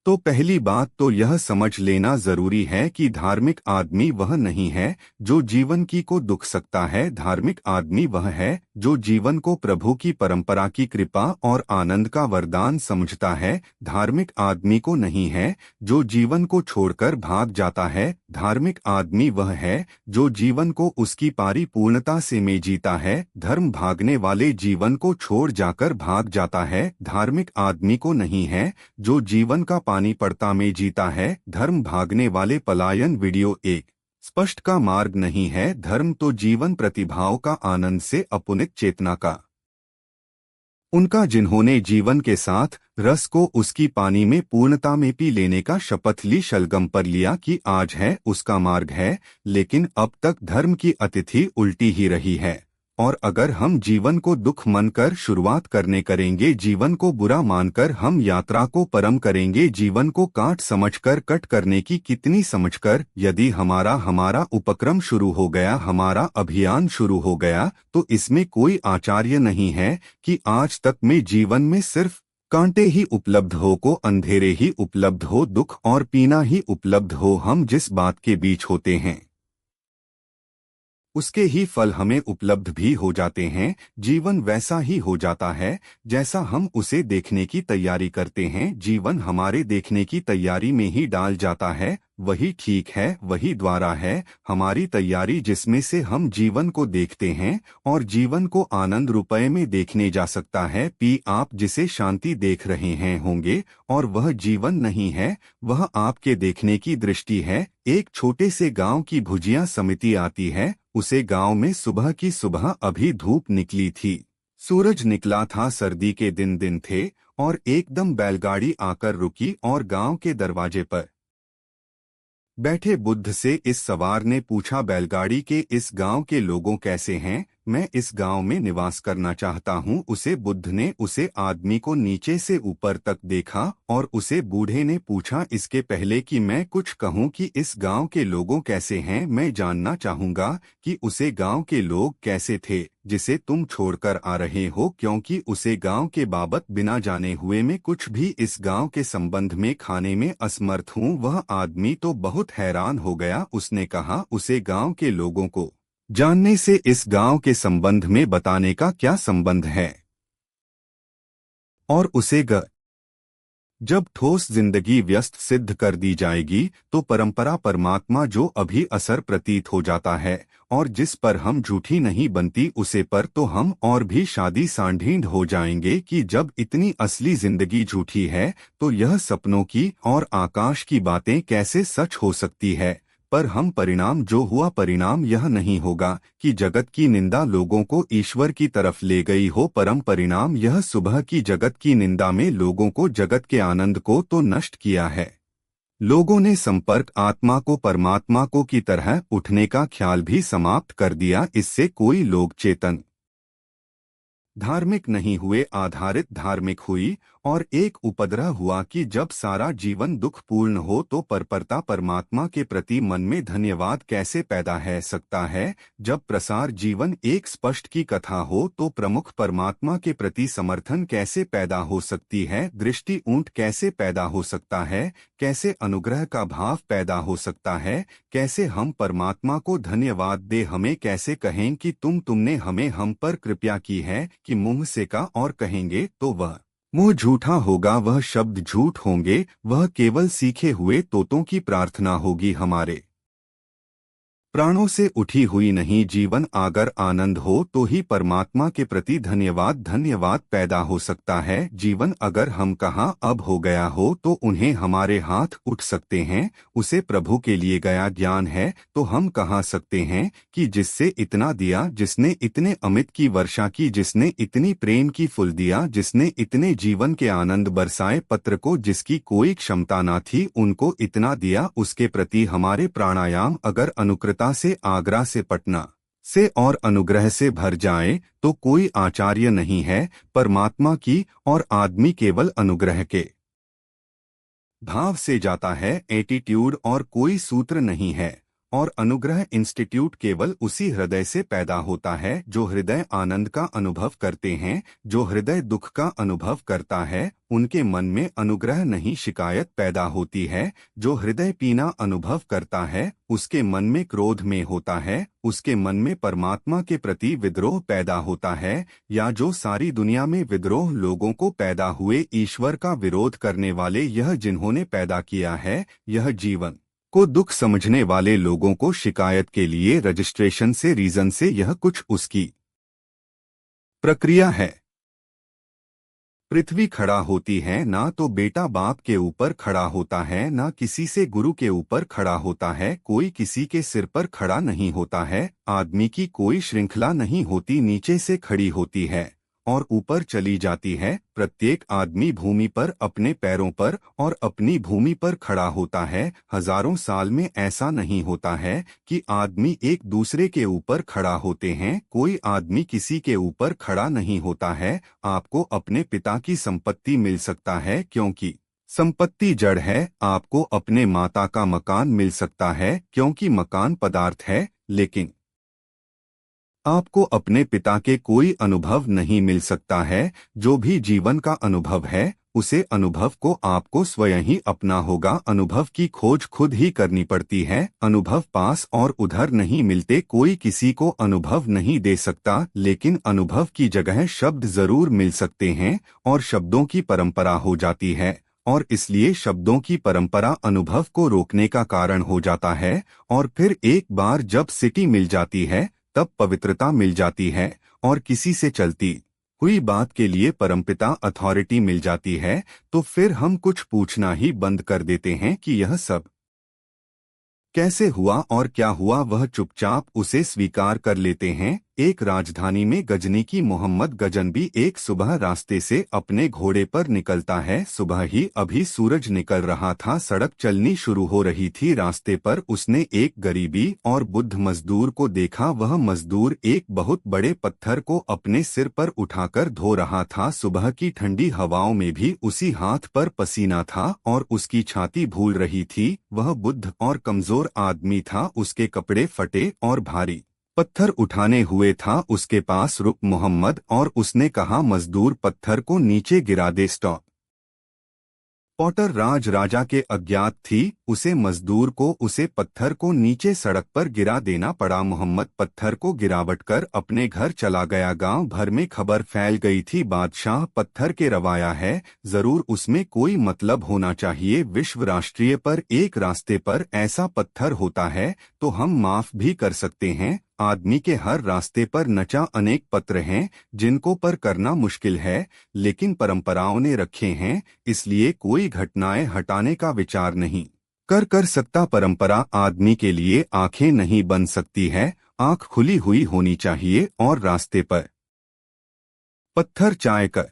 तो पहली बात तो यह समझ लेना जरूरी है कि धार्मिक आदमी वह नहीं है जो जीवन की को दुख सकता है। धार्मिक आदमी वह है जो जीवन को प्रभु की परंपरा की कृपा और आनंद का वरदान समझता है। धार्मिक आदमी को नहीं है जो जीवन को छोड़कर भाग जाता है। धार्मिक आदमी वह है जो जीवन को उसकी परिपूर्णता से में जीता है। धर्म भागने वाले जीवन को छोड़ जाकर भाग जाता है। धार्मिक आदमी को नहीं है जो जीवन का पानी पड़ता में जीता है। धर्म भागने वाले पलायन वीडियो एक स्पष्ट का मार्ग नहीं है। धर्म तो जीवन प्रतिभाओं का आनंद से अपुनित चेतना का उनका जिन्होंने जीवन के साथ रस को उसकी पानी में पूर्णता में पी लेने का शपथ ली, शलगम पर लिया कि आज है उसका मार्ग है। लेकिन अब तक धर्म की अतिथि उल्टी ही रही है। और अगर हम जीवन को दुख मानकर शुरुआत करेंगे, जीवन को बुरा मानकर हम यात्रा को परम करेंगे, जीवन को काट समझकर कट करने की कितनी समझकर यदि हमारा उपक्रम शुरू हो गया, हमारा अभियान शुरू हो गया, तो इसमें कोई आश्चर्य नहीं है कि आज तक में जीवन में सिर्फ कांटे ही उपलब्ध हो, को अंधेरे ही उपलब्ध हो, दुख और पीना ही उपलब्ध हो। हम जिस बात के बीच होते हैं उसके ही फल हमें उपलब्ध भी हो जाते हैं। जीवन वैसा ही हो जाता है जैसा हम उसे देखने की तैयारी करते हैं। जीवन हमारे देखने की तैयारी में ही डाल जाता है। वही ठीक है, वही द्वारा है हमारी तैयारी जिसमें से हम जीवन को देखते हैं और जीवन को आनंद रुपये में देखने जा सकता है। आप जिसे शांति देख रहे हैं होंगे और वह जीवन नहीं है, वह आपके देखने की दृष्टि है। एक छोटे से गांव की भुजिया समिति आती है। उसे गांव में सुबह की सुबह अभी धूप निकली थी, सूरज निकला था, सर्दी के दिन थे और एकदम बैलगाड़ी आकर रुकी और गांव के दरवाजे पर बैठे बुद्ध से इस सवार ने पूछा, बैलगाड़ी के इस गांव के लोगों कैसे हैं? मैं इस गांव में निवास करना चाहता हूं। उसे बुद्ध ने उसे आदमी को नीचे से ऊपर तक देखा और उसे बूढ़े ने पूछा, इसके पहले कि मैं कुछ कहूं कि इस गांव के लोगों कैसे हैं, मैं जानना चाहूंगा कि उसे गांव के लोग कैसे थे जिसे तुम छोड़कर आ रहे हो, क्योंकि उसे गांव के बाबत बिना जाने हुए मैं कुछ भी इस गांव के संबंध में खाने में असमर्थ हूं। वह आदमी तो बहुत हैरान हो गया। उसने कहा, उसे गांव के लोगों को जानने से इस गांव के संबंध में बताने का क्या संबंध है? और उसे जब ठोस जिंदगी व्यस्त सिद्ध कर दी जाएगी तो परंपरा परमात्मा जो अभी असर प्रतीत हो जाता है और जिस पर हम झूठी नहीं बनती उसे पर तो हम और भी शादी सांढींढ हो जाएंगे कि जब इतनी असली जिंदगी झूठी है तो यह सपनों की और आकाश की बातें कैसे सच हो सकती है। पर हम परिणाम जो हुआ, परिणाम यह नहीं होगा कि जगत की निंदा लोगों को ईश्वर की तरफ ले गई हो, परम परिणाम यह सुबह की जगत की निंदा में लोगों को जगत के आनंद को तो नष्ट किया है। लोगों ने संपर्क आत्मा को परमात्मा को की तरह उठने का ख्याल भी समाप्त कर दिया। इससे कोई लोग चेतन धार्मिक नहीं हुए, आधारित धार्मिक हुई और एक उपद्रव हुआ कि जब सारा जीवन दुखपूर्ण हो तो परपरता परमात्मा के प्रति मन में धन्यवाद कैसे पैदा है सकता है। जब प्रसार जीवन एक स्पष्ट की कथा हो तो प्रमुख परमात्मा के प्रति समर्थन कैसे पैदा हो सकती है, दृष्टि ऊंट कैसे पैदा हो सकता है, कैसे अनुग्रह का भाव पैदा हो सकता है, कैसे हम परमात्मा को धन्यवाद दे, हमें कैसे कहें कि तुमने हमें हम पर कृपया की है कि मुंह से का और कहेंगे तो वह मुंह झूठा होगा, वह शब्द झूठ होंगे, वह केवल सीखे हुए तोतों की प्रार्थना होगी। हमारे प्राणों से उठी हुई नहीं। जीवन अगर आनंद हो तो ही परमात्मा के प्रति धन्यवाद पैदा हो सकता है। जीवन अगर हम कहाँ अब हो गया हो तो उन्हें हमारे हाथ उठ सकते हैं। उसे प्रभु के लिए गया ज्ञान है तो हम कहा सकते हैं कि जिससे इतना दिया, जिसने इतने अमित की वर्षा की, जिसने इतनी प्रेम की फूल दिया, जिसने इतने जीवन के आनंद बरसाए, पत्र को जिसकी कोई क्षमता न थी उनको इतना दिया, उसके प्रति हमारे प्राणायाम अगर अनुकृत से आग्रह से पटना से और अनुग्रह से भर जाए तो कोई आश्चर्य नहीं है। परमात्मा की और आदमी केवल अनुग्रह के भाव से जाता है, एटीट्यूड और कोई सूत्र नहीं है। और अनुग्रह इंस्टीट्यूट केवल उसी हृदय से पैदा होता है जो हृदय आनंद का अनुभव करते हैं। जो हृदय दुख का अनुभव करता है उनके मन में अनुग्रह नहीं शिकायत पैदा होती है। जो हृदय पीना अनुभव करता है उसके मन में क्रोध में होता है, उसके मन में परमात्मा के प्रति विद्रोह पैदा होता है। या जो सारी दुनिया में विद्रोह लोगों को पैदा हुए ईश्वर का विरोध करने वाले यह जिन्होंने पैदा किया है, यह जीवन को दुख समझने वाले लोगों को शिकायत के लिए रजिस्ट्रेशन से रीजन से यह कुछ उसकी प्रक्रिया है। पृथ्वी खड़ा होती है ना तो बेटा बाप के ऊपर खड़ा होता है, ना किसी से गुरु के ऊपर खड़ा होता है, कोई किसी के सिर पर खड़ा नहीं होता है। आदमी की कोई श्रृंखला नहीं होती, नीचे से खड़ी होती है और ऊपर चली जाती है। प्रत्येक आदमी भूमि पर अपने पैरों पर और अपनी भूमि पर खड़ा होता है। हजारों साल में ऐसा नहीं होता है कि आदमी एक दूसरे के ऊपर खड़ा होते हैं। कोई आदमी किसी के ऊपर खड़ा नहीं होता है। आपको अपने पिता की संपत्ति मिल सकता है क्योंकि संपत्ति जड़ है। आपको अपने माता का मकान मिल सकता है क्योंकि मकान पदार्थ है, लेकिन आपको अपने पिता के कोई अनुभव नहीं मिल सकता है। जो भी जीवन का अनुभव है उसे अनुभव को आपको स्वयं ही अपना होगा। अनुभव की खोज खुद ही करनी पड़ती है। अनुभव पास और उधर नहीं मिलते। कोई किसी को अनुभव नहीं दे सकता, लेकिन अनुभव की जगह शब्द जरूर मिल सकते हैं और शब्दों की परंपरा हो जाती है और इसलिए शब्दों की परंपरा अनुभव को रोकने का कारण हो जाता है। और फिर एक बार जब सिटी मिल जाती है तब पवित्रता मिल जाती है और किसी से चलती हुई बात के लिए परमपिता अथॉरिटी मिल जाती है, तो फिर हम कुछ पूछना ही बंद कर देते हैं कि यह सब कैसे हुआ और क्या हुआ। वह चुपचाप उसे स्वीकार कर लेते हैं। एक राजधानी में गजनी की मोहम्मद गजनबी एक सुबह रास्ते से अपने घोड़े पर निकलता है। सुबह ही अभी सूरज निकल रहा था, सड़क चलनी शुरू हो रही थी। रास्ते पर उसने एक गरीबी और बुद्ध मजदूर को देखा। वह मजदूर एक बहुत बड़े पत्थर को अपने सिर पर उठाकर धो रहा था। सुबह की ठंडी हवाओं में भी उसी हाथ पर पसीना था और उसकी छाती भूल रही थी। वह बुद्ध और कमजोर आदमी था, उसके कपड़े फटे और भारी पत्थर उठाने हुए था। उसके पास रुक मोहम्मद और उसने कहा, मजदूर पत्थर को नीचे गिरा दे। स्टॉप। पॉटर राजा के अज्ञात थी, उसे मजदूर को उसे पत्थर को नीचे सड़क पर गिरा देना पड़ा। मोहम्मद पत्थर को गिरावट कर अपने घर चला गया। गांव भर में खबर फैल गई थी, बादशाह पत्थर के रवाया है, जरूर उसमें कोई मतलब होना चाहिए। विश्व राष्ट्रीय पर एक रास्ते पर ऐसा पत्थर होता है तो हम माफ भी कर सकते हैं। आदमी के हर रास्ते पर नचा अनेक पत्र हैं जिनको पर करना मुश्किल है, लेकिन परंपराओं ने रखे हैं, इसलिए कोई घटनाएं हटाने का विचार नहीं कर सकता। परंपरा आदमी के लिए आंखें नहीं बन सकती है, आंख खुली हुई होनी चाहिए। और रास्ते पर पत्थर चाय कर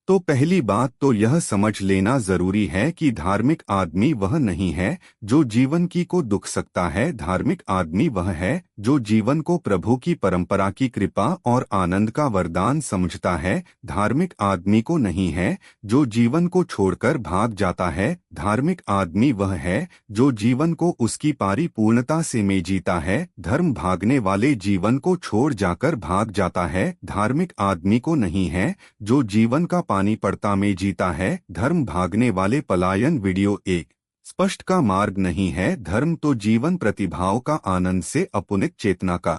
तो पहली बात तो यह समझ लेना जरूरी है कि धार्मिक आदमी वह नहीं है जो जीवन की को दुख सकता है। धार्मिक आदमी वह है जो जीवन को प्रभु की परंपरा की कृपा और आनंद का वरदान समझता है। धार्मिक आदमी को नहीं है जो जीवन को छोड़कर भाग जाता है। धार्मिक आदमी वह है जो जीवन को उसकी परिपूर्णता से में जीता है। धर्म भागने वाले जीवन को छोड़ जाकर भाग जाता है। धार्मिक आदमी को नहीं है जो जीवन का पानी पड़ता में जीता है। धर्म भागने वाले पलायन वीडियो एक स्पष्ट का मार्ग नहीं है। धर्म तो जीवन प्रतिभाओं का आनंद से अपुनित चेतना का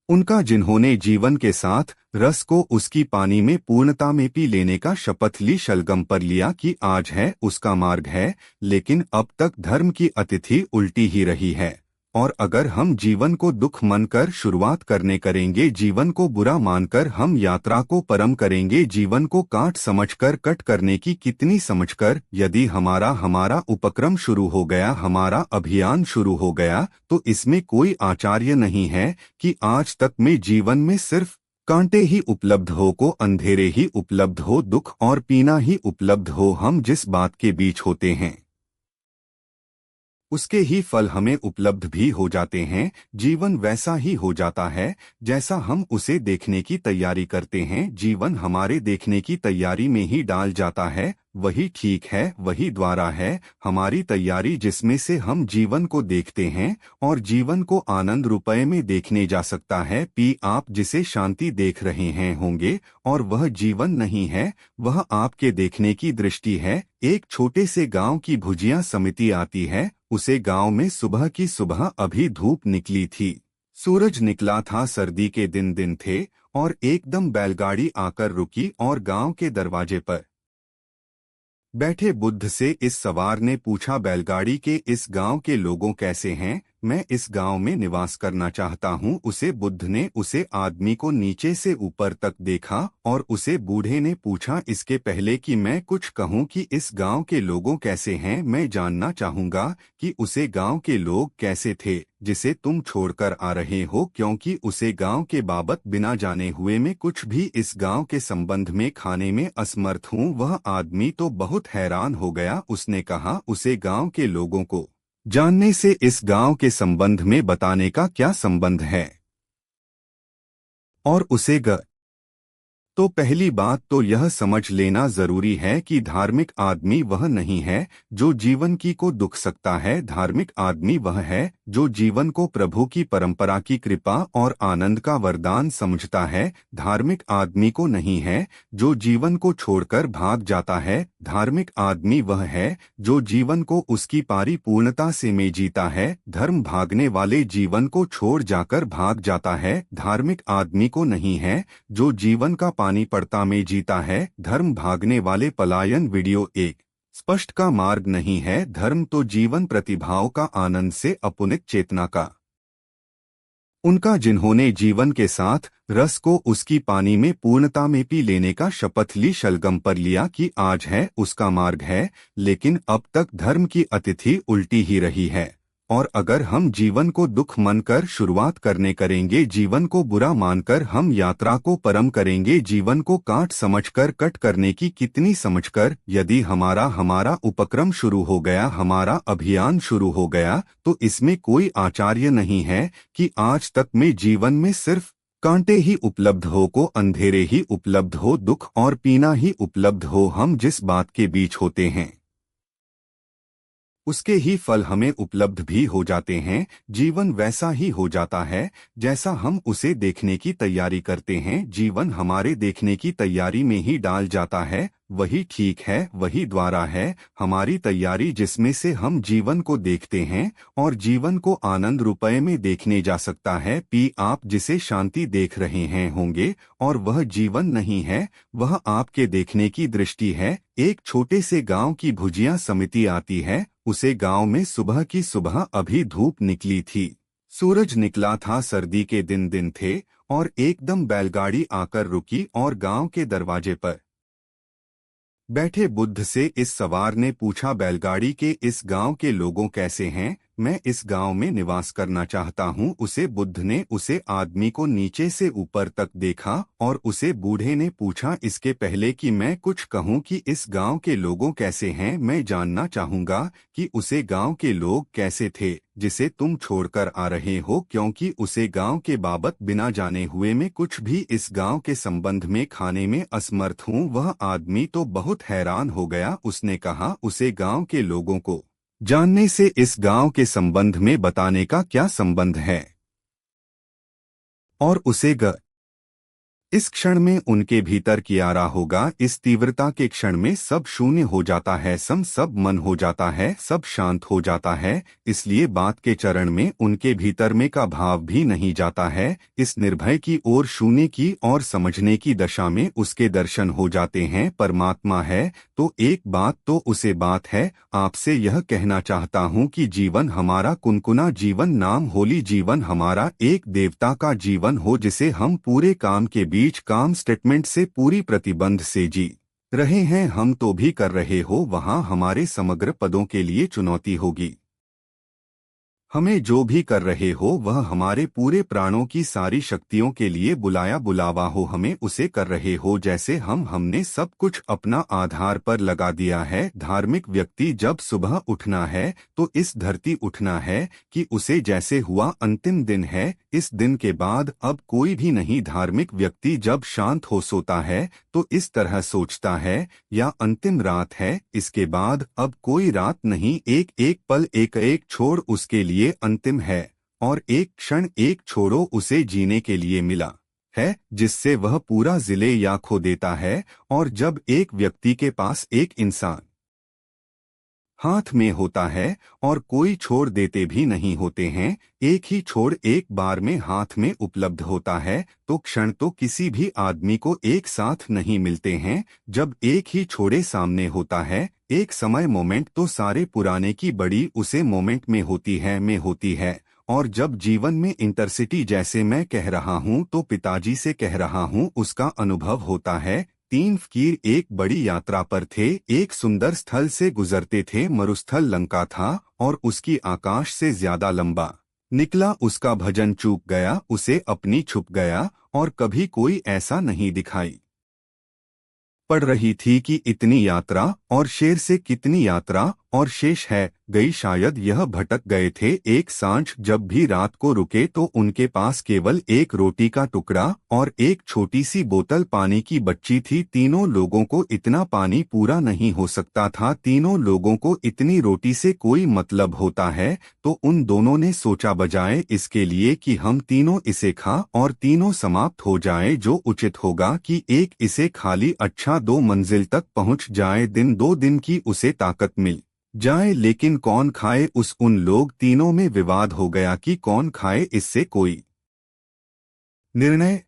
उनका जिन्होंने जीवन के साथ रस को उसकी पानी में पूर्णता में पी लेने का शपथ ली, शलगम पर लिया कि आज है उसका मार्ग है। लेकिन अब तक धर्म की अतिथि उल्टी ही रही है। और अगर हम जीवन को दुख मानकर शुरुआत करेंगे, जीवन को बुरा मानकर हम यात्रा को परम करेंगे। जीवन को काट समझकर कट करने की कितनी समझकर यदि हमारा उपक्रम शुरू हो गया, हमारा अभियान शुरू हो गया, तो इसमें कोई आचार्य नहीं है कि आज तक में जीवन में सिर्फ कांटे ही उपलब्ध हो, को अंधेरे ही उपलब्ध हो, दुख और पीना ही उपलब्ध हो। हम जिस बात के बीच होते हैं उसके ही फल हमें उपलब्ध भी हो जाते हैं। जीवन वैसा ही हो जाता है जैसा हम उसे देखने की तैयारी करते हैं। जीवन हमारे देखने की तैयारी में ही डाल जाता है। वही ठीक है, वही द्वारा है हमारी तैयारी, जिसमें से हम जीवन को देखते हैं और जीवन को आनंद रुपये में देखने जा सकता है। आप जिसे शांति देख रहे हैं होंगे और वह जीवन नहीं है, वह आपके देखने की दृष्टि है। एक छोटे से गांव की भुजिया समिति आती है। उसे गांव में सुबह की सुबह अभी धूप निकली थी। सूरज निकला था, सर्दी के दिन थे और एकदम बैलगाड़ी आकर रुकी और गांव के दरवाजे पर बैठे बुद्ध से इस सवार ने पूछा, बैलगाड़ी के इस गांव के लोगों कैसे हैं? मैं इस गांव में निवास करना चाहता हूं। उसे बुद्ध ने उसे आदमी को नीचे से ऊपर तक देखा और उसे बूढ़े ने पूछा, इसके पहले कि मैं कुछ कहूं कि इस गांव के लोगों कैसे हैं, मैं जानना चाहूंगा कि उसे गांव के लोग कैसे थे जिसे तुम छोड़कर आ रहे हो, क्योंकि उसे गांव के बाबत बिना जाने हुए मैं कुछ भी इस गांव के संबंध में खाने में असमर्थ हूं। वह आदमी तो बहुत हैरान हो गया। उसने कहा, उसे गांव के लोगों को जानने से इस गांव के संबंध में बताने का क्या संबंध है? और उसे तो पहली बात तो यह समझ लेना जरूरी है कि धार्मिक आदमी वह नहीं है जो जीवन की को दुख सकता है। धार्मिक आदमी वह है जो जीवन को प्रभु की परंपरा की कृपा और आनंद का वरदान समझता है। धार्मिक आदमी को नहीं है जो जीवन को छोड़कर भाग जाता है। धार्मिक आदमी वह है जो जीवन को उसकी परिपूर्णता से में जीता है। धर्म भागने वाले जीवन को छोड़ जाकर भाग जाता है। धार्मिक आदमी को नहीं है जो जीवन का पानी पड़ता में जीता है। धर्म भागने वाले पलायन वीडियो एक स्पष्ट का मार्ग नहीं है। धर्म तो जीवन प्रतिभाओं का आनंद से अपुनित चेतना का उनका, जिन्होंने जीवन के साथ रस को उसकी पानी में पूर्णता में पी लेने का शपथ ली, शलगम पर लिया कि आज है उसका मार्ग है। लेकिन अब तक धर्म की अतिथि उल्टी ही रही है। और अगर हम जीवन को दुख मानकर शुरुआत करेंगे, जीवन को बुरा मानकर हम यात्रा को परम करेंगे। जीवन को काट समझकर कट करने की कितनी समझकर यदि हमारा उपक्रम शुरू हो गया, हमारा अभियान शुरू हो गया, तो इसमें कोई आचार्य नहीं है कि आज तक में जीवन में सिर्फ कांटे ही उपलब्ध हो, को अंधेरे ही उपलब्ध हो, दुख और पीना ही उपलब्ध हो। हम जिस बात के बीच होते हैं उसके ही फल हमें उपलब्ध भी हो जाते हैं। जीवन वैसा ही हो जाता है जैसा हम उसे देखने की तैयारी करते हैं। जीवन हमारे देखने की तैयारी में ही डाल जाता है। वही ठीक है, वही द्वारा है हमारी तैयारी, जिसमें से हम जीवन को देखते हैं और जीवन को आनंद रुपये में देखने जा सकता है। आप जिसे शांति देख रहे हैं होंगे और वह जीवन नहीं है, वह आपके देखने की दृष्टि है। एक छोटे से गांव की भुजिया समिति आती है। उसे गांव में सुबह की सुबह अभी धूप निकली थी। सूरज निकला था, सर्दी के दिन थे और एकदम बैलगाड़ी आकर रुकी और गांव के दरवाजे पर बैठे बुद्ध से इस सवार ने पूछा, बैलगाड़ी के इस गांव के लोगों कैसे हैं? मैं इस गांव में निवास करना चाहता हूं। उसे बुद्ध ने उसे आदमी को नीचे से ऊपर तक देखा और उसे बूढ़े ने पूछा, इसके पहले कि मैं कुछ कहूं कि इस गांव के लोगों कैसे हैं, मैं जानना चाहूंगा कि उसे गांव के लोग कैसे थे जिसे तुम छोड़कर आ रहे हो, क्योंकि उसे गांव के बाबत बिना जाने हुए मैं कुछ भी इस गांव के संबंध में खाने में असमर्थ हूं। वह आदमी तो बहुत हैरान हो गया। उसने कहा, उसे गांव के लोगों को जानने से इस गांव के संबंध में बताने का क्या संबंध है? और उसे इस क्षण में उनके भीतर कियारा होगा। इस तीव्रता के क्षण में सब शून्य हो जाता है, सब मन हो जाता है, सब शांत हो जाता है। इसलिए बात के चरण में उनके भीतर में का भाव भी नहीं जाता है। इस निर्भय की ओर, शून्य की और समझने की दशा में उसके दर्शन हो जाते हैं। परमात्मा है तो एक बात तो उसे बात है। आपसे यह कहना चाहता हूँ कि जीवन हमारा कुनकुना जीवन नाम होली जीवन हमारा एक देवता का जीवन हो, जिसे हम पूरे काम के बीच काम स्टेटमेंट से पूरी प्रतिबंध से जी रहे हैं। हम तो भी कर रहे हो, वहां हमारे समग्र पदों के लिए चुनौती होगी। हमें जो भी कर रहे हो वह हमारे पूरे प्राणों की सारी शक्तियों के लिए बुलाया बुलावा हो, हमें उसे कर रहे हो जैसे हमने सब कुछ अपना आधार पर लगा दिया है। धार्मिक व्यक्ति जब सुबह उठना है तो इस धरती उठना है कि उसे जैसे हुआ अंतिम दिन है, इस दिन के बाद अब कोई भी नहीं। धार्मिक व्यक्ति जब शांत हो सोता है तो इस तरह सोचता है, या अंतिम रात है, इसके बाद अब कोई रात नहीं, एक एक पल एक एक छोड़ उसके लिए अंतिम है, और एक क्षण एक छोड़ो उसे जीने के लिए मिला है, जिससे वह पूरा जिले या खो देता है। और जब एक व्यक्ति के पास एक इंसान हाथ में होता है और कोई छोड़ देते भी नहीं होते हैं, एक ही छोड़ एक बार में हाथ में उपलब्ध होता है, तो क्षण तो किसी भी आदमी को एक साथ नहीं मिलते हैं। जब एक ही छोड़े सामने होता है एक समय मोमेंट, तो सारे पुराने की बड़ी उसे मोमेंट में होती है। और जब जीवन में इंटरसिटी जैसे मैं कह रहा हूँ तो पिताजी से कह रहा हूँ, उसका अनुभव होता है। तीन फकीर एक बड़ी यात्रा पर थे, एक सुंदर स्थल से गुजरते थे, मरुस्थल लंका था और उसकी आकाश से ज्यादा लंबा निकला। उसका भजन चूक गया, उसे अपनी छुप गया, और कभी कोई ऐसा नहीं दिखाई पड़ रही थी कि इतनी यात्रा और शेर से कितनी यात्रा और शेष है गई। शायद यह भटक गए थे। एक सांझ जब भी रात को रुके तो उनके पास केवल एक रोटी का टुकड़ा और एक छोटी सी बोतल पानी की बच्ची थी। तीनों लोगों को इतना पानी पूरा नहीं हो सकता था, तीनों लोगों को इतनी रोटी से कोई मतलब होता है। तो उन दोनों ने सोचा बजाय इसके लिए कि हम तीनों इसे खा और तीनों समाप्त हो जाए, जो उचित होगा कि एक इसे खाली अच्छा 2 मंजिल तक पहुंच जाए, दिन 2 दिन की उसे ताकत मिल जाए, लेकिन कौन खाए उन लोग तीनों में विवाद हो गया कि कौन खाए। इससे कोई निर्णय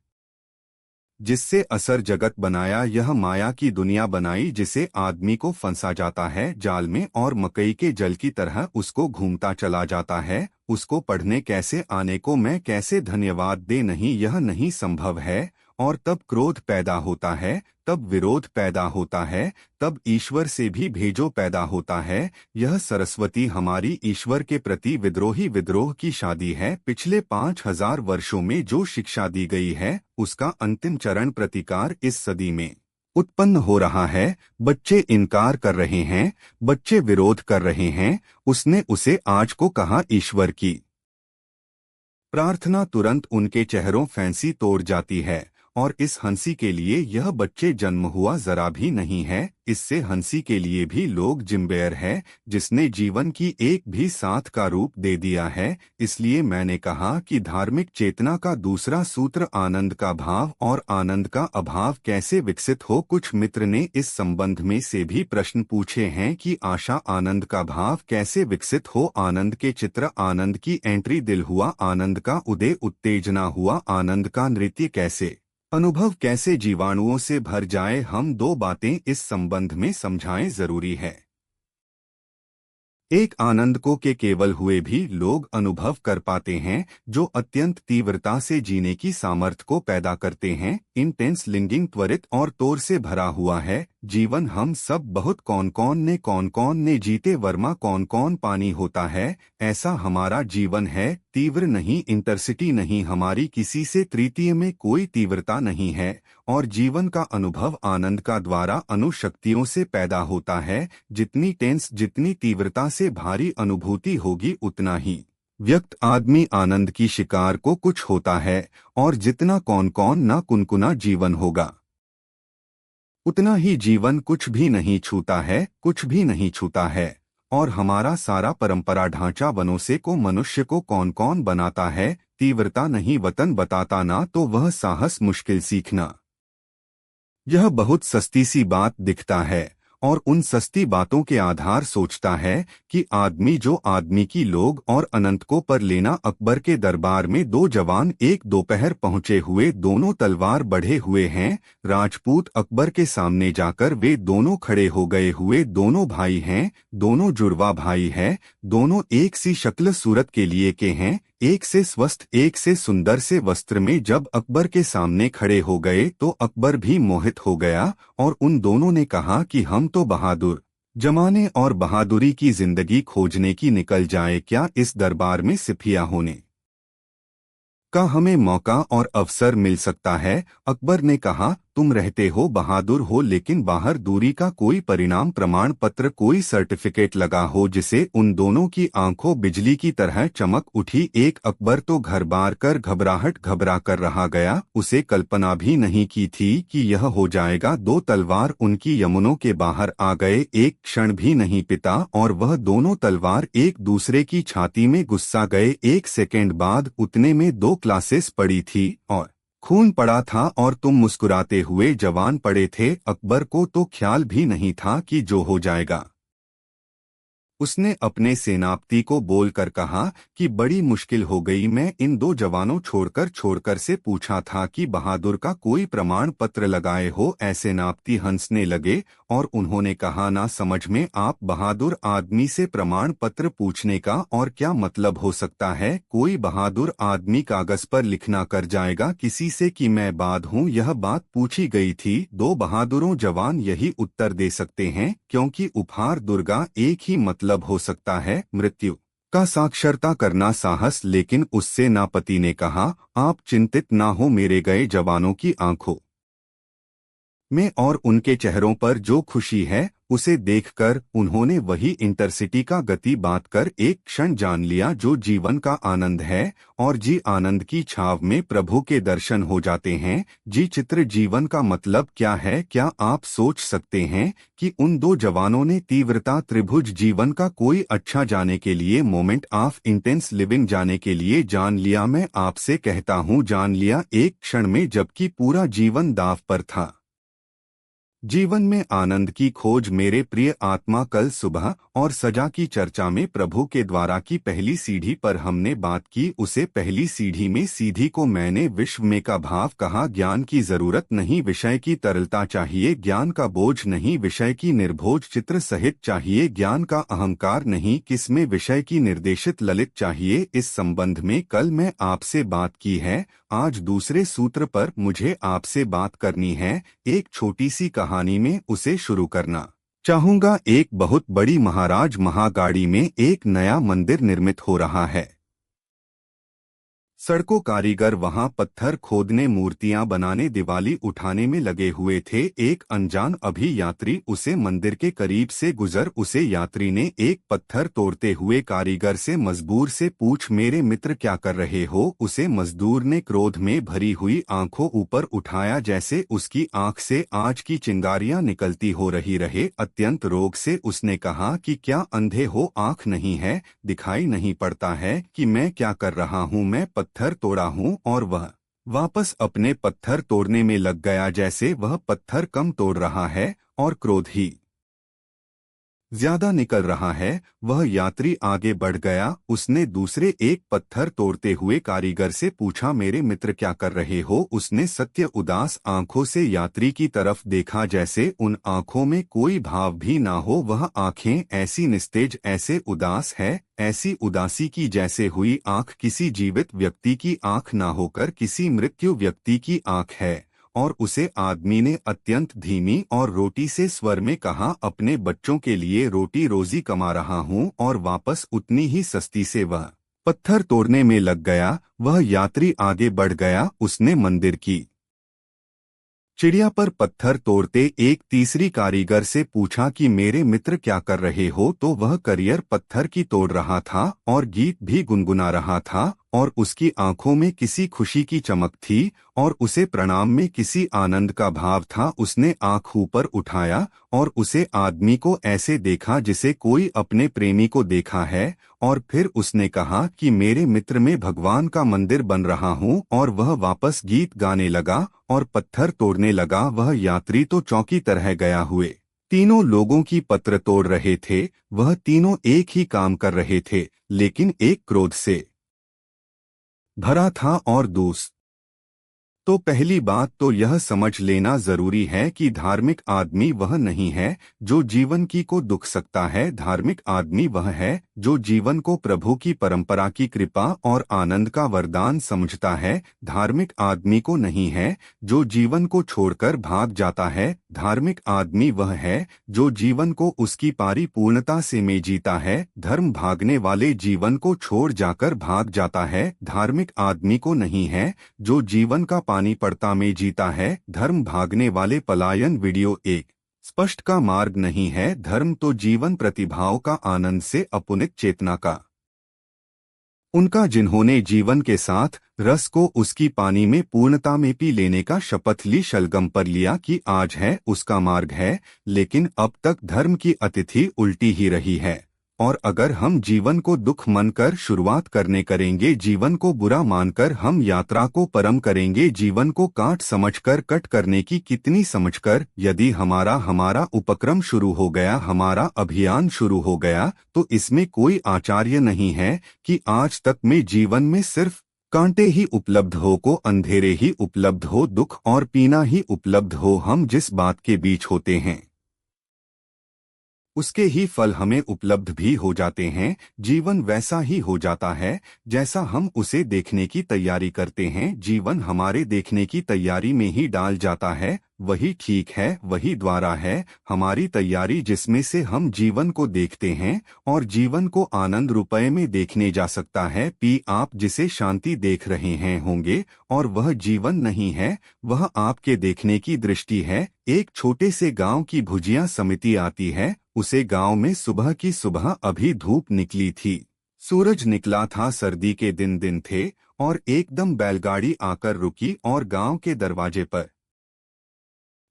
जिससे असर जगत बनाया, यह माया की दुनिया बनाई जिसे आदमी को फंसा जाता है जाल में और मकई के जल की तरह उसको घूमता चला जाता है। उसको पढ़ने कैसे आने को मैं कैसे धन्यवाद दे, नहीं यह नहीं संभव है। और तब क्रोध पैदा होता है, तब विरोध पैदा होता है, तब ईश्वर से भी भेजो पैदा होता है। यह सरस्वती हमारी ईश्वर के प्रति विद्रोह की शादी है। पिछले 5000 वर्षों में जो शिक्षा दी गई है उसका अंतिम चरण प्रतिकार इस सदी में उत्पन्न हो रहा है। बच्चे इनकार कर रहे हैं, बच्चे विरोध कर रहे हैं। उसने उसे आज को कहा ईश्वर की प्रार्थना तुरंत उनके चेहरों फैंसी तोड़ जाती है। और इस हंसी के लिए यह बच्चे जन्म हुआ जरा भी नहीं है, इससे हंसी के लिए भी लोग जिम्बेर है, जिसने जीवन की एक भी साथ का रूप दे दिया है। इसलिए मैंने कहा कि धार्मिक चेतना का दूसरा सूत्र आनंद का भाव और आनंद का अभाव कैसे विकसित हो। कुछ मित्र ने इस संबंध में से भी प्रश्न पूछे हैं कि आशा आनंद का भाव कैसे विकसित हो, आनंद के चित्र, आनंद की एंट्री, दिल हुआ आनंद का उदय, उत्तेजना हुआ आनंद का नृत्य, कैसे अनुभव कैसे जीवाणुओं से भर जाए। हम 2 बातें इस संबंध में समझाएं जरूरी है। एक आनंद को के केवल हुए भी लोग अनुभव कर पाते हैं, जो अत्यंत तीव्रता से जीने की सामर्थ्य को पैदा करते हैं। इंटेंस लिंगिंग त्वरित और तोर से भरा हुआ है जीवन। हम सब बहुत कौन कौन ने जीते वर्मा कौन कौन पानी होता है, ऐसा हमारा जीवन है। तीव्र नहीं, इंटरसिटी नहीं, हमारी किसी से तृतीय में कोई तीव्रता नहीं है। और जीवन का अनुभव आनंद का द्वारा अनुशक्तियों से पैदा होता है। जितनी टेंस, जितनी तीव्रता से भारी अनुभूति होगी, उतना ही व्यक्त आदमी आनंद की शिकार को कुछ होता है। और जितना कौन ना कुनकुना जीवन होगा, उतना ही जीवन कुछ भी नहीं छूता है, कुछ भी नहीं छूता है। और हमारा सारा परंपरा ढांचा वनों को मनुष्य को कौन बनाता है, तीव्रता नहीं, वतन बताता ना तो वह साहस मुश्किल सीखना। यह बहुत सस्ती सी बात दिखता है, और उन सस्ती बातों के आधार सोचता है कि आदमी जो आदमी की लोग और अनंत को पर लेना। अकबर के दरबार में 2 जवान एक दोपहर पहुंचे हुए, दोनों तलवार बढ़े हुए हैं। राजपूत अकबर के सामने जाकर वे दोनों खड़े हो गए हुए, दोनों भाई हैं, दोनों जुड़वा भाई हैं, दोनों एक सी शक्ल सूरत के लिए के हैं, एक से स्वस्थ एक से सुंदर से वस्त्र में। जब अकबर के सामने खड़े हो गए तो अकबर भी मोहित हो गया, और उन दोनों ने कहा कि हम तो बहादुर जमाने और बहादुरी की जिंदगी खोजने की निकल जाए क्या इस दरबार में सिपिया होने का हमें मौका और अवसर मिल सकता है। अकबर ने कहा, तुम रहते हो बहादुर हो, लेकिन बाहर दूरी का कोई परिणाम प्रमाण पत्र, कोई सर्टिफिकेट लगा हो जिसे उन दोनों की आंखों बिजली की तरह चमक उठी। एक अकबर तो घर बार कर घबरा कर रहा गया। उसे कल्पना भी नहीं की थी कि यह हो जाएगा। दो तलवार उनकी यमुनों के बाहर आ गए। एक क्षण भी नहीं पिता और वह दोनों तलवार एक दूसरे की छाती में गुस्सा गए। एक सेकेंड बाद उतने में दो क्लासेस पड़ी थी और खून पड़ा था और तुम मुस्कुराते हुए जवान पड़े थे। अकबर को तो ख्याल भी नहीं था कि जो हो जाएगा। उसने अपने सेनापति को बोलकर कहा कि बड़ी मुश्किल हो गई। मैं इन दो जवानों छोड़कर से पूछा था कि बहादुर का कोई प्रमाण पत्र लगाए हो। ऐसे सेनापति हंसने लगे और उन्होंने कहा, ना समझ में आप बहादुर आदमी से प्रमाण पत्र पूछने का और क्या मतलब हो सकता है। कोई बहादुर आदमी कागज पर लिखना कर जाएगा किसी से कि मैं बाद हूँ। यह बात पूछी गई थी। दो बहादुरों जवान यही उत्तर दे सकते हैं, क्योंकि उपहार दुर्गा एक ही मतलब हो सकता है, मृत्यु का साक्षरता करना साहस। लेकिन उससे नापति ने कहा, आप चिंतित ना हो, मेरे गए जवानों की आंखों में और उनके चेहरों पर जो खुशी है उसे देखकर उन्होंने वही इंटरसिटी का गति बात कर एक क्षण जान लिया जो जीवन का आनंद है। और जी आनंद की छाव में प्रभु के दर्शन हो जाते हैं। जी चित्र जीवन का मतलब क्या है। क्या आप सोच सकते हैं कि उन दो जवानों ने तीव्रता त्रिभुज जीवन का कोई अच्छा जाने के लिए, मोमेंट ऑफ इंटेंस लिविंग जाने के लिए जान लिया। मैं आपसे कहता हूँ जान लिया एक क्षण में, जबकि पूरा जीवन दांव पर था। जीवन में आनंद की खोज मेरे प्रिय आत्मा। कल सुबह और सजा की चर्चा में प्रभु के द्वारा की पहली सीढ़ी पर हमने बात की। उसे पहली सीढ़ी में सीधी को मैंने विश्व में का भाव कहा। ज्ञान की जरूरत नहीं, विषय की तरलता चाहिए। ज्ञान का बोझ नहीं, विषय की निर्भोज चित्र सहित चाहिए। ज्ञान का अहंकार नहीं, किसमें विषय की निर्देशित ललित चाहिए। इस संबंध में कल मैं आपसे बात की है। आज दूसरे सूत्र पर मुझे आपसे बात करनी है। एक छोटी सी कहानी में उसे शुरू करना चाहूंगा। एक बहुत बड़ी महाराज महागाड़ी में एक नया मंदिर निर्मित हो रहा है। सड़कों कारीगर वहां पत्थर खोदने, मूर्तियां बनाने, दिवाली उठाने में लगे हुए थे। एक अनजान अभी यात्री उसे मंदिर के करीब से गुजर। उसे यात्री ने एक पत्थर तोड़ते हुए कारीगर से मजबूर से पूछ, मेरे मित्र क्या कर रहे हो। उसे मजदूर ने क्रोध में भरी हुई आंखों ऊपर उठाया, जैसे उसकी आंख से आज की चिंगारियां निकलती हो रही रहे। अत्यंत रोग से उसने कहा कि क्या अंधे हो, आंख नहीं है, दिखाई नहीं पड़ता है कि मैं क्या कर रहा हूँ। मैं पत्थर तोड़ा हूँ। और वह वापस अपने पत्थर तोड़ने में लग गया, जैसे वह पत्थर कम तोड़ रहा है और क्रोध ही ज्यादा निकल रहा है। वह यात्री आगे बढ़ गया। उसने दूसरे एक पत्थर तोड़ते हुए कारीगर से पूछा, मेरे मित्र क्या कर रहे हो। उसने सत्य उदास आंखों से यात्री की तरफ देखा, जैसे उन आंखों में कोई भाव भी ना हो। वह आंखें ऐसी निस्तेज, ऐसे उदास है, ऐसी उदासी की जैसे हुई आंख किसी जीवित व्यक्ति की आंख ना होकर किसी मृत्यु व्यक्ति की आंख है। और उसे आदमी ने अत्यंत धीमी और रोटी से स्वर में कहा, अपने बच्चों के लिए रोटी रोजी कमा रहा हूँ। और वापस उतनी ही सस्ती से वह पत्थर तोड़ने में लग गया। वह यात्री आगे बढ़ गया। उसने मंदिर की चिड़िया पर पत्थर तोड़ते एक तीसरी कारीगर से पूछा कि मेरे मित्र क्या कर रहे हो। तो वह करियर पत्थर की तोड़ रहा था और गीत भी गुनगुना रहा था। और उसकी आंखों में किसी खुशी की चमक थी और उसे प्रणाम में किसी आनंद का भाव था। उसने आंख ऊपर उठाया और उसे आदमी को ऐसे देखा जिसे कोई अपने प्रेमी को देखा है। और फिर उसने कहा कि मेरे मित्र में भगवान का मंदिर बन रहा हूँ। और वह वापस गीत गाने लगा और पत्थर तोड़ने लगा। वह यात्री तो चौंकी तरह गया हुए तीनों लोगों की पत्र तोड़ रहे थे। वह तीनों एक ही काम कर रहे थे, लेकिन एक क्रोध से भरा था और दूसरा तो पहली बात तो यह समझ लेना जरूरी है कि धार्मिक आदमी वह नहीं है जो जीवन की को दुख सकता है। धार्मिक आदमी वह है जो जीवन को प्रभु की परंपरा की कृपा और आनंद का वरदान समझता है। धार्मिक आदमी को नहीं है जो जीवन को छोड़कर भाग जाता है। धार्मिक आदमी वह है जो जीवन को उसकी परिपूर्णता से में जीता है। धर्म भागने वाले जीवन को छोड़ जाकर भाग जाता है। धार्मिक आदमी को नहीं है जो जीवन का पानी पड़ता में जीता है। धर्म भागने वाले पलायन वीडियो एक स्पष्ट का मार्ग नहीं है। धर्म तो जीवन प्रतिभाओं का आनंद से अपुनित चेतना का उनका जिन्होंने जीवन के साथ रस को उसकी पानी में पूर्णता में पी लेने का शपथ ली, शलगम पर लिया कि आज है उसका मार्ग है। लेकिन अब तक धर्म की अतिथि उल्टी ही रही है। और अगर हम जीवन को दुख मानकर शुरुआत करने करेंगे, जीवन को बुरा मानकर हम यात्रा को परम करेंगे, जीवन को काट समझकर कट करने की कितनी समझकर यदि हमारा उपक्रम शुरू हो गया, हमारा अभियान शुरू हो गया, तो इसमें कोई आचार्य नहीं है कि आज तक में जीवन में सिर्फ कांटे ही उपलब्ध हो, को अंधेरे ही उपलब्ध हो, दुख और पीना ही उपलब्ध हो। हम जिस बात के बीच होते हैं उसके ही फल हमें उपलब्ध भी हो जाते हैं। जीवन वैसा ही हो जाता है जैसा हम उसे देखने की तैयारी करते हैं। जीवन हमारे देखने की तैयारी में ही डाल जाता है। वही ठीक है, वही द्वारा है हमारी तैयारी जिसमें से हम जीवन को देखते हैं और जीवन को आनंद रुपये में देखने जा सकता है। आप जिसे शांति देख रहे हैं होंगे और वह जीवन नहीं है, वह आपके देखने की दृष्टि है। एक छोटे से गांव की भुजिया समिति आती है। उसे गांव में सुबह की सुबह अभी धूप निकली थी, सूरज निकला था, सर्दी के दिन थे और एकदम बैलगाड़ी आकर रुकी और गांव के दरवाजे पर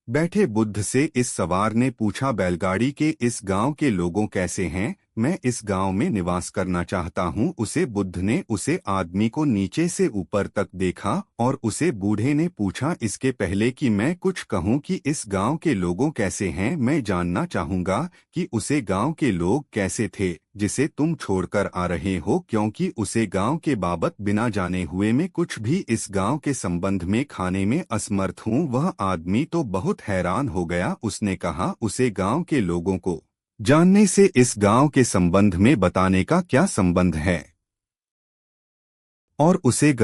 बैठे बुद्ध से इस सवार ने पूछा, बैलगाड़ी के इस गांव के लोगों कैसे हैं? मैं इस गांव में निवास करना चाहता हूं। उसे बुद्ध ने उसे आदमी को नीचे से ऊपर तक देखा और उसे बूढ़े ने पूछा, इसके पहले कि मैं कुछ कहूं कि इस गांव के लोगों कैसे हैं, मैं जानना चाहूंगा कि उसे गांव के लोग कैसे थे जिसे तुम छोड़कर आ रहे हो, क्योंकि उसे गांव के बाबत बिना जाने हुए मैं कुछ भी इस गांव के संबंध में खाने में असमर्थ हूं। वह आदमी तो बहुत हैरान हो गया। उसने कहा, उसे गांव के लोगों को जानने से इस गांव के संबंध में बताने का क्या संबंध है? और उसे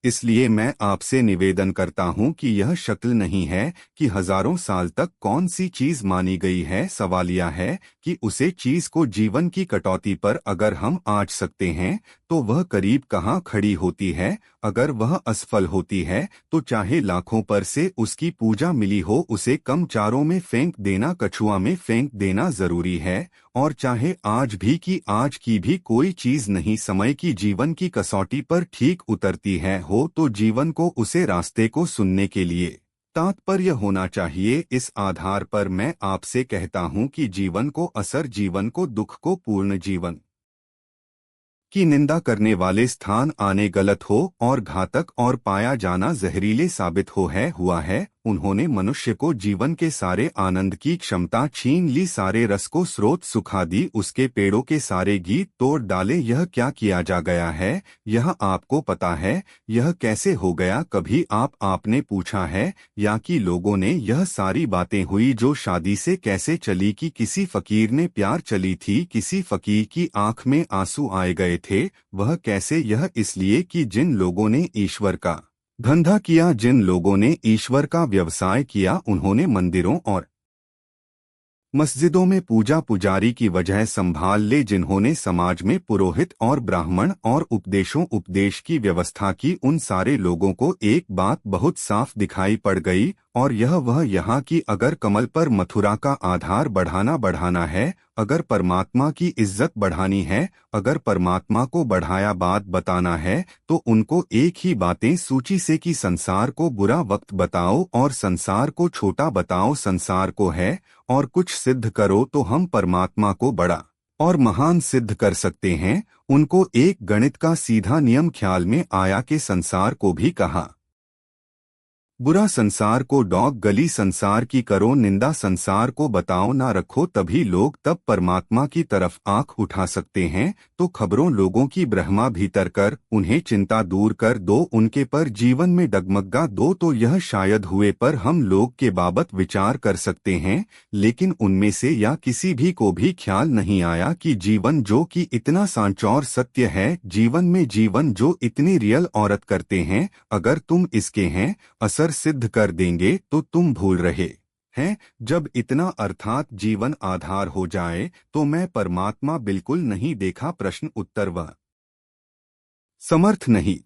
इसलिए मैं आपसे निवेदन करता हूं कि यह शक्ल नहीं है कि हजारों साल तक कौन सी चीज मानी गई है। सवाल यह है कि उसे चीज को जीवन की कटौती पर अगर हम आंच सकते हैं तो वह करीब कहाँ खड़ी होती है। अगर वह असफल होती है तो चाहे लाखों पर से उसकी पूजा मिली हो, उसे कम चारों में फेंक देना, कछुआ में फेंक देना जरूरी है। और चाहे आज की भी कोई चीज नहीं समय की जीवन की कसौटी पर ठीक उतरती है हो, तो जीवन को उसे रास्ते को सुनने के लिए तात्पर्य होना चाहिए। इस आधार पर मैं आपसे कहता हूं कि जीवन को असर, जीवन को दुख को पूर्ण जीवन की निंदा करने वाले स्थान आने गलत हो और घातक और पाया जाना जहरीले साबित हुआ है। उन्होंने मनुष्य को जीवन के सारे आनंद की क्षमता छीन ली, सारे रस को स्रोत सुखा दी, उसके पेड़ों के सारे गीत तोड़ डाले। यह क्या किया जा गया है, यह आपको पता है? यह कैसे हो गया? कभी आपने पूछा है या कि लोगों ने यह सारी बातें हुई जो शादी से कैसे चली? कि किसी फकीर ने प्यार चली थी, किसी फकीर की आंख में आंसू आए गए थे। वह कैसे? यह इसलिए कि जिन लोगों ने ईश्वर का धंधा किया, जिन लोगों ने ईश्वर का व्यवसाय किया, उन्होंने मंदिरों और मस्जिदों में पूजा पुजारी की वजह संभाल ले, जिन्होंने समाज में पुरोहित और ब्राह्मण और उपदेश की व्यवस्था की, उन सारे लोगों को एक बात बहुत साफ दिखाई पड़ गई और वह यहाँ की अगर कमल पर मथुरा का आधार बढ़ाना है, अगर परमात्मा की इज्जत बढ़ानी है, अगर परमात्मा को बढ़ाया बात बताना है, तो उनको एक ही बातें सूची से कि संसार को बुरा वक्त बताओ और संसार को छोटा बताओ। संसार को है और कुछ सिद्ध करो तो हम परमात्मा को बड़ा और महान सिद्ध कर सकते हैं। उनको एक गणित का सीधा नियम ख्याल में आया कि संसार को भी कहा बुरा संसार को डॉग गली संसार की करो निंदा संसार को बताओ ना रखो तभी लोग तब परमात्मा की तरफ आंख उठा सकते हैं। तो खबरों लोगों की ब्रह्मा भीतर कर उन्हें चिंता दूर कर दो उनके पर जीवन में डगमगा दो तो यह शायद हुए पर हम लोग के बाबत विचार कर सकते हैं। लेकिन उनमें से या किसी भी को भी ख्याल नहीं आया कि जीवन जो कि इतना सांचौर सत्य है, जीवन में जीवन जो इतनी रियल औरत करते हैं, अगर तुम इसके हैं असर सिद्ध कर देंगे तो तुम भूल रहे हैं जब इतना अर्थात जीवन आधार हो जाए तो मैं परमात्मा बिल्कुल नहीं देखा प्रश्न उत्तर व समर्थ नहीं।